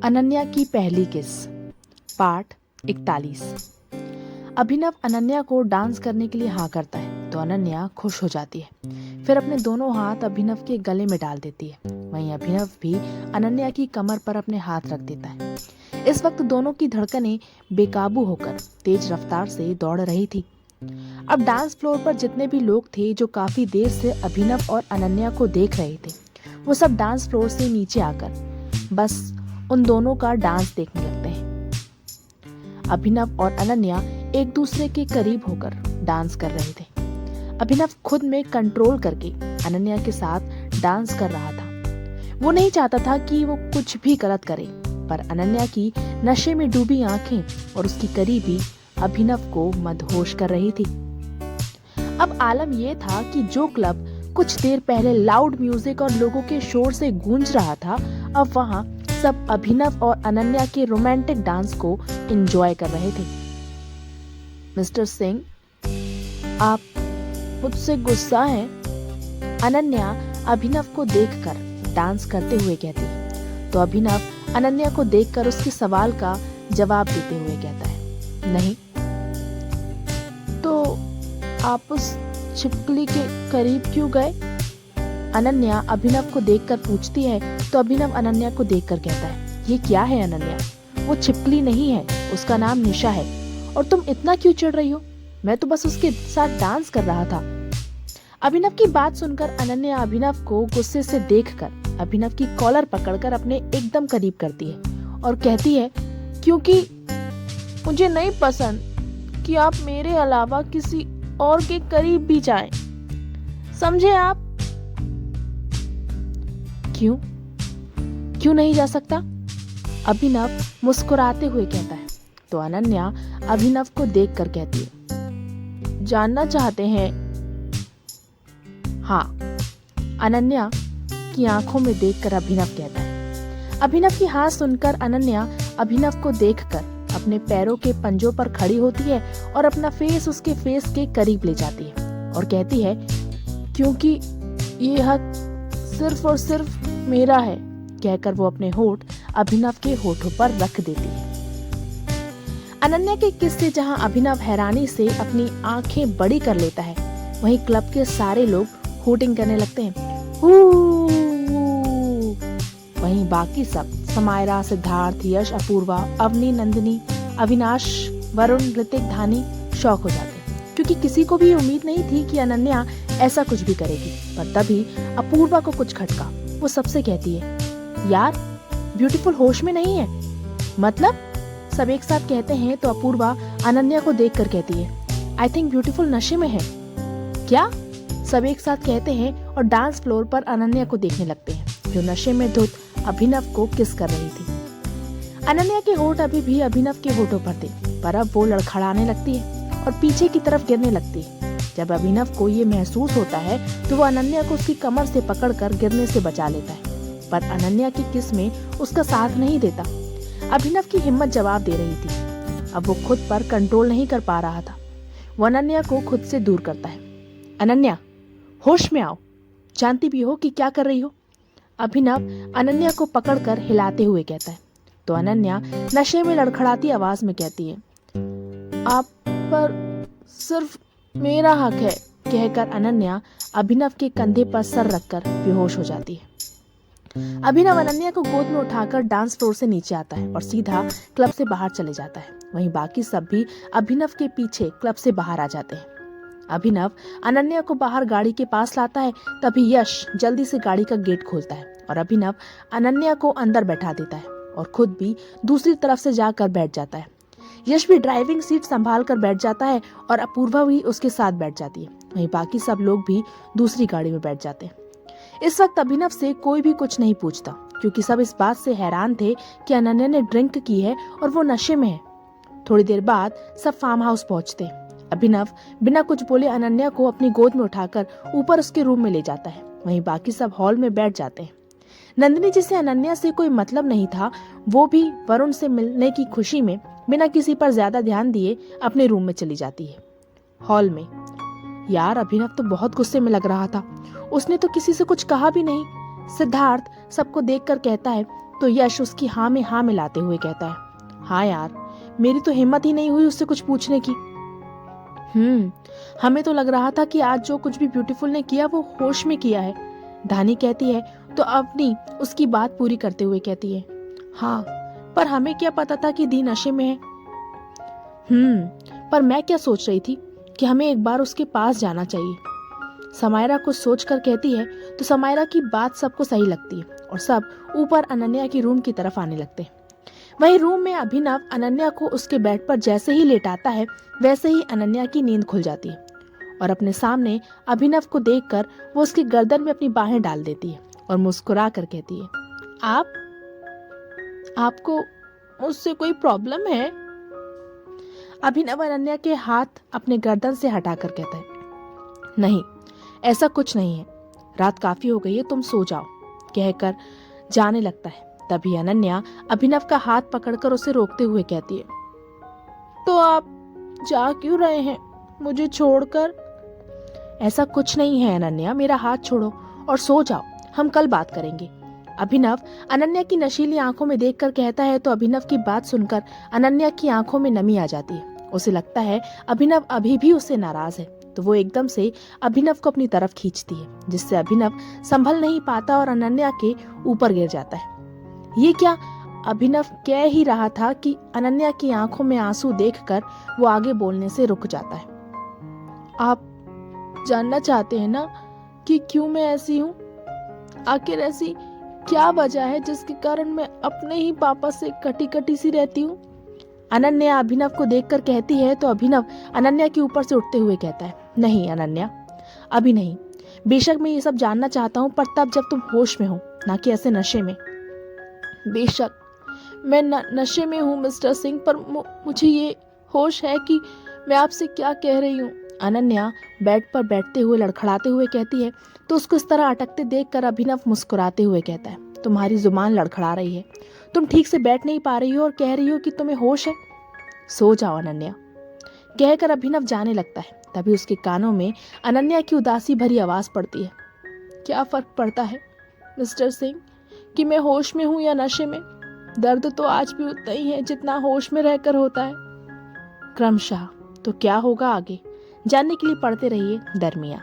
अनन्या की पहली किस, पार्ट 41। अभिनव अनन्या को डांस करने के लिए हाँ करता है तो अनन्या खुश हो जाती है। फिर अपने दोनों हाथ अभिनव के गले में डाल देती है। वहीं अभिनव भी अनन्या की कमर पर अपने हाथ रख देता है। इस वक्त दोनों की धड़कनें बेकाबू होकर तेज रफ्तार से दौड़ रही थी। अब डांस फ्लोर पर जितने भी लोग थे जो काफी देर से अभिनव और अनन्या को देख रहे थे, वो सब डांस फ्लोर से नीचे आकर बस उन दोनों का डांस देखने लगते हैं। अभिनव और अनन्या एक दूसरे के करीब होकर डांस कर रहे थे। अभिनव खुद में कंट्रोल करके अनन्या के साथ डांस कर रहा था। वो नहीं चाहता था कि वो कुछ भी गलत करे, पर अनन्या की नशे में डूबी आंखें और उसकी करीबी अभिनव को मदहोश कर रही थी। अब आलम यह था कि जो क्लब कुछ देर पहले लाउड म्यूजिक और लोगों के शोर से गूंज रहा था, अब वहां सब अभिनव और अनन्या के रोमांटिक डांस को एंजॉय कर रहे थे। मिस्टर सिंह, आप मुझसे गुस्सा हैं? अनन्या अभिनव को देखकर डांस करते हुए कहती है तो अभिनव अनन्या को देखकर उसके सवाल का जवाब देते हुए कहता है, नहीं। तो आप उस छिपकली के करीब क्यों गए? अनन्या अभिनव को देखकर पूछती है तो अभिनव अनन्या को देखकर कहता है, ये क्या है अनन्या? वो छिपकली नहीं है, उसका नाम निशा है। और तुम इतना क्यों चिढ़ रही हो? मैं तो बस उसके साथ डांस कर रहा था। अभिनव की बात सुनकर अनन्या अभिनव को गुस्से से देखकर अभिनव की कॉलर पकड़कर अपने एकदम करीब करती है और कहती है, क्योंकि मुझे नहीं पसंद कि आप मेरे अलावा किसी और के करीब भी जाएं। समझे आप? क्यों नहीं जा सकता? अभिनव मुस्कुराते हुए कहता है तो अनन्या अभिनव को देखकर कहती है, जानना चाहते हैं? हाँ, अनन्या की आंखों में देखकर अभिनव कहता है। अभिनव की हाँ सुनकर अनन्या अभिनव को देखकर अपने पैरों के पंजों पर खड़ी होती है और अपना फेस उसके फेस के करीब ले जाती है और कहती है, क्योंकि ये हक सिर्फ और सिर्फ मेरा है। कहकर वो अपने होठ अभिनव के होठों पर रख देती है। अनन्या के किस से जहां अभिनव हैरानी से अपनी आंखें बड़ी कर लेता है, वहीं क्लब के सारे लोग हूटिंग करने लगते हैं। हू। वहीं बाकी सब समायरा, सिद्धार्थ, यश, अपूर्वा, अवनी, नंदिनी, अविनाश, वरुण, ऋतिक, धानी शौक हो जाते हैं, क्योंकि किसी को भी उम्मीद नहीं थी कि अनन्या ऐसा कुछ भी करेगी। पर तभी अपूर्वा को कुछ खटका। वो सबसे कहती है, यार ब्यूटीफुल होश में नहीं है। मतलब? सब एक साथ कहते हैं तो अपूर्वा अनन्या को देखकर कहती है, आई थिंक ब्यूटीफुल नशे में है। क्या? सब एक साथ कहते हैं और डांस फ्लोर पर अनन्या को देखने लगते हैं, जो नशे में धुत अभिनव को किस कर रही थी। अनन्या के होठ अभी भी अभिनव के होठों पर थे, पर अब वो लड़खड़ाने लगती है और पीछे की तरफ गिरने लगती है। जब अभिनव को ये महसूस होता है तो वो अनन्या को उसकी कमर से पकड़कर गिरने से बचा लेता है, पर अनन्या की किस में उसका साथ नहीं देता। अभिनव की हिम्मत जवाब दे रही थी। अब वो खुद पर कंट्रोल नहीं कर पा रहा था। वो अनन्या को खुद से दूर करता है। अनन्या, होश में आओ, जानती भी हो कि क्या कर रही हो? अभिनव अनन्या को पकड़कर हिलाते हुए कहता है तो अनन्या नशे में लड़खड़ाती आवाज में कहती है, आप पर सिर्फ मेरा हक है। कहकर अनन्या अभिनव के कंधे पर सर रखकर बेहोश हो जाती है। अभिनव अनन्या को गोद में उठाकर डांस फ्लोर से नीचे आता है और सीधा क्लब से बाहर चले जाता है। वहीं बाकी सब भी अभिनव के पीछे क्लब से बाहर आ जाते हैं। अभिनव अनन्या को बाहर गाड़ी के पास लाता है, तभी यश जल्दी से गाड़ी का गेट खोलता है और अभिनव अनन्या को अंदर बैठा देता है और खुद भी दूसरी तरफ से जाकर बैठ जाता है। यश भी ड्राइविंग सीट संभाल कर बैठ जाता है और अपूर्वा भी उसके साथ बैठ जाती है। वहीं बाकी सब लोग भी दूसरी गाड़ी में बैठ जाते हैं। इस वक्त अभिनव से कोई भी कुछ नहीं पूछता, क्योंकि सब इस बात से हैरान थे कि अनन्या ने ड्रिंक की है और वो नशे में है। थोड़ी देर बाद सब फार्म हाउस पहुंचते हैं। अभिनव बिना कुछ बोले अनन्या को अपनी गोद में उठाकर ऊपर उसके रूम में ले जाता है। वहीं बाकी सब हॉल में बैठ जाते हैं। नंदिनी, जिसे अनन्या से कोई मतलब नहीं था, वो भी वरुण से मिलने की खुशी में बिना किसी पर ज्यादा ध्यान दिए अपने रूम में चली जाती है। हॉल में यार अभिनव तो बहुत गुस्से में लग रहा था। उसने तो किसी से कुछ कहा भी नहीं। सिद्धार्थ सबको देखकर कहता है, तो यश उसकी हाँ में हाँ मिलाते हुए कहता है, हाँ यार, मेरी तो हिम्मत ही नहीं हुई उससे कुछ पूछने की। हमें तो लग रहा था कि आज जो कुछ भी ब्यूटीफुल ने किया वो होश में किया है, धानी कहती है। तो अवनी उसकी बात पूरी करते हुए कहती है, हाँ, पर हमें क्या पता था कि दी नशे में है। पर मैं क्या सोच रही थी कि हमें एक बार उसके पास जाना चाहिए। समायरा कुछ सोचकर कहती है। तो समायरा की बात सबको सही लगती है और सब ऊपर अनन्या की रूम की तरफ आने लगते हैं। वहीं रूम में अभिनव अनन्या को उसके बेड पर जैसे ही लेटाता है वैसे ही अनन्या की नींद खुल जाती है और अपने सामने अभिनव को देखकर वो उसकी गर्दन में अपनी बाहें डाल देती है और मुस्कुरा कर कहती है, आपको मुझसे कोई प्रॉब्लम है? अभिनव अनन्या के हाथ अपने गर्दन से हटाकर कहता है, नहीं, ऐसा कुछ नहीं है, रात काफी हो गई है, तुम सो जाओ, कहकर जाने लगता है। तभी अनन्या अभिनव का हाथ पकड़कर उसे रोकते हुए कहती है, तो आप जा क्यों रहे हैं मुझे छोड़कर? ऐसा कुछ नहीं है अनन्या, मेरा हाथ छोड़ो और सो जाओ, हम कल बात करेंगे, अभिनव अनन्या की नशीली आंखों में देखकर कहता है। तो अभिनव की बात सुनकर अनन्या की आंखों में नमी आ जाती है। उसे लगता है अभिनव अभी भी उससे नाराज है। तो वो एकदम से अभिनव को अपनी तरफ खींचती है, जिससे अभिनव संभल नहीं पाता और अनन्या के ऊपर गिर जाता है। ये क्या? अभिनव कह ही रहा था कि अनन्या की आंखों में आंसू देखकर वो आगे बोलने से रुक जाता है। आप जानना चाहते हैं ना कि क्यों मैं ऐसी हूँ? आखिर ऐसी क्या वजह है जिसके कारण मैं अपने ही पापा से कटी कटी सी रहती हूँ? अनन्या अभिनव को देखकर कहती है। तो अभिनव अनन्या के ऊपर से उठते हुए कहता है, नहीं अनन्या, अभी नहीं, बेशक मैं ये सब जानना चाहता हूँ, पर तब जब तुम होश में हो, ना कि ऐसे नशे में। बेशक मैं नशे में हूँ मिस्टर सिंह, पर मुझे ये होश है कि मैं आपसे क्या कह रही हूँ, अनन्या बेड पर बैठते हुए लड़खड़ाते हुए कहती है। तो उसको इस तरह अटकते देखकर अभिनव मुस्कुराते हुए कहता है, तुम्हारी जुबान लड़खड़ा रही है, तुम ठीक से बैठ नहीं पा रही हो और कह रही हो कि तुम्हें होश है, सो जाओ अनन्या, कहकर अभिनव जाने लगता है। तभी उसके कानों में अनन्या की उदासी भरी आवाज पड़ती है, क्या फर्क पड़ता है मिस्टर सिंह कि मैं होश में हूं या नशे में? दर्द तो आज भी उतना ही है जितना होश में रहकर होता है। क्रमशः तो क्या होगा आगे जानने के लिए पढ़ते रहिए दरमिया।